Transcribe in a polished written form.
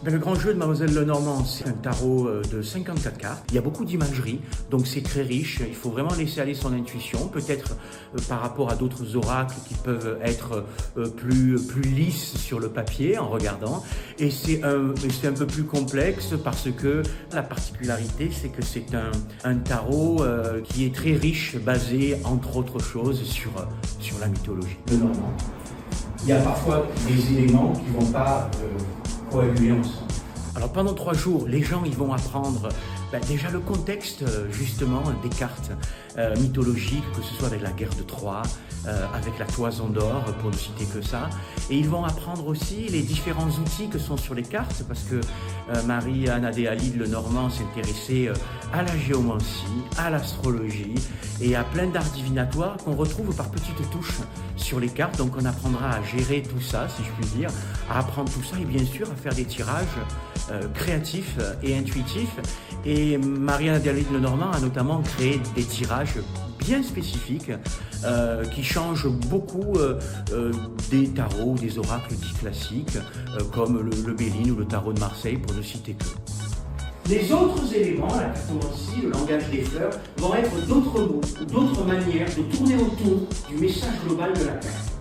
Le grand jeu de Mademoiselle Lenormand, c'est un tarot de 54 cartes. Il y a beaucoup d'imagerie, donc c'est très riche. Il faut vraiment laisser aller son intuition, peut-être par rapport à d'autres oracles qui peuvent être plus lisses sur le papier en regardant. Et c'est un peu plus complexe parce que la particularité, c'est que c'est un tarot qui est très riche, basé entre autres choses sur la mythologie de Normand. Il y a parfois des éléments qui ne vont pas coaguler ensemble. Alors pendant 3 jours, les gens ils vont apprendre déjà le contexte justement des cartes mythologiques, que ce soit avec la guerre de Troie, avec la toison d'or, pour ne citer que ça. Et ils vont apprendre aussi les différents outils que sont sur les cartes, parce que Marie-Anne Adéalide Lenormand s'intéressait à la géomancie, à l'astrologie et à plein d'arts divinatoires qu'on retrouve par petites touches sur les cartes. Donc on apprendra à gérer tout ça, si je puis dire, à apprendre tout ça et bien sûr à faire des tirages créatifs et intuitifs. Et Marie-Anne Adéalide Lenormand a notamment créé des tirages bien spécifiques qui changent beaucoup des tarots, des oracles dits classiques, comme le Béline ou le tarot de Marseille, pour ne citer que. Les autres éléments, la cartomancie, le langage des fleurs, vont être d'autres mots, d'autres manières de tourner autour du message global de la carte.